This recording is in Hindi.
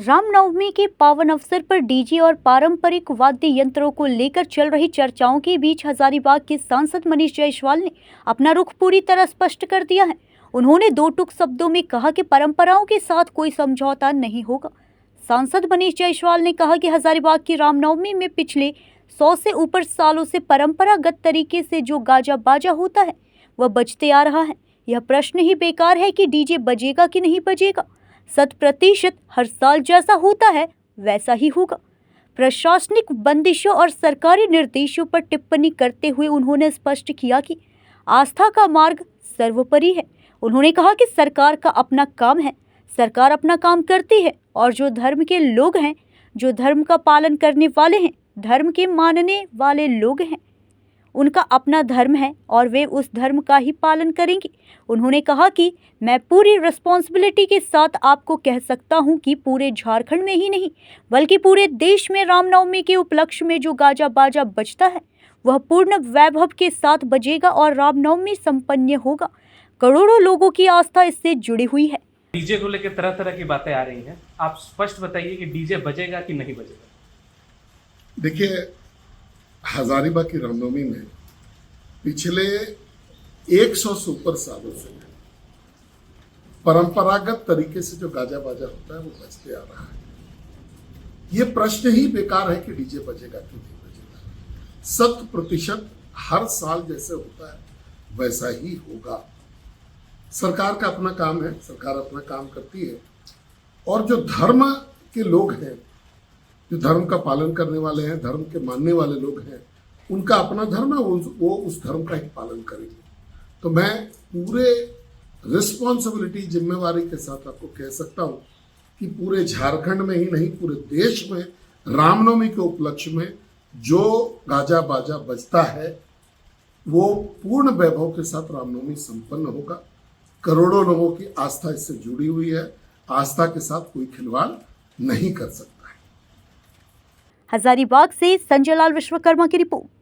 रामनवमी के पावन अवसर पर डीजे और पारंपरिक वाद्य यंत्रों को लेकर चल रही चर्चाओं के बीच हजारीबाग के सांसद मनीष जायसवाल ने अपना रुख पूरी तरह स्पष्ट कर दिया है। उन्होंने दो टूक शब्दों में कहा कि परंपराओं के साथ कोई समझौता नहीं होगा। सांसद मनीष जायसवाल ने कहा कि हजारीबाग की रामनवमी में पिछले 100 से ऊपर सालों से परंपरागत तरीके से जो गाजा बाजा होता है वह बजते आ रहा है। यह प्रश्न ही बेकार है कि डीजे बजेगा कि नहीं बजेगा। 100% हर साल जैसा होता है वैसा ही होगा। प्रशासनिक बंदिशों और सरकारी निर्देशों पर टिप्पणी करते हुए उन्होंने स्पष्ट किया कि आस्था का मार्ग सर्वोपरि है। उन्होंने कहा कि सरकार का अपना काम है, सरकार अपना काम करती है और जो धर्म के लोग हैं, जो धर्म का पालन करने वाले हैं, धर्म के मानने वाले लोग हैं, उनका अपना धर्म है और वे उस धर्म का ही पालन करेंगे। उन्होंने कहा कि मैं पूरी रिस्पॉन्सिबिलिटी के साथ आपको कह सकता हूं कि पूरे झारखंड में ही नहीं बल्कि पूरे देश में रामनवमी के उपलक्ष्य में जो गाजा बाजा बजता है वह पूर्ण वैभव के साथ बजेगा और रामनवमी संपन्न होगा। करोड़ों लोगों की आस्था इससे जुड़ी हुई है। डीजे को लेकर तरह तरह की बातें आ रही हैं, आप स्पष्ट बताइए कि डीजे बजेगा कि नहीं बजेगा। देखिए, हजारीबाग की रामनवमी में पिछले 100 से ऊपर सालों से परंपरागत तरीके से जो गाजा बाजा होता है वो बजते आ रहा है। ये प्रश्न ही बेकार है कि डीजे बजेगा कि नहीं बजेगा। 100% हर साल जैसे होता है वैसा ही होगा। सरकार का अपना काम है, सरकार अपना काम करती है और जो धर्म के लोग हैं, जो धर्म का पालन करने वाले हैं, धर्म के मानने वाले लोग हैं, उनका अपना धर्म है, वो उस धर्म का ही पालन करेंगे। तो मैं पूरे रिस्पॉन्सिबिलिटी जिम्मेवारी के साथ आपको कह सकता हूँ कि पूरे झारखंड में ही नहीं पूरे देश में रामनवमी के उपलक्ष्य में जो गाजा बाजा बजता है वो पूर्ण वैभव के साथ रामनवमी संपन्न होगा। करोड़ों लोगों की आस्था इससे जुड़ी हुई है। आस्था के साथ कोई खिलवाड़ नहीं कर सकता है। हजारीबाग से संजय लाल विश्वकर्मा की रिपोर्ट।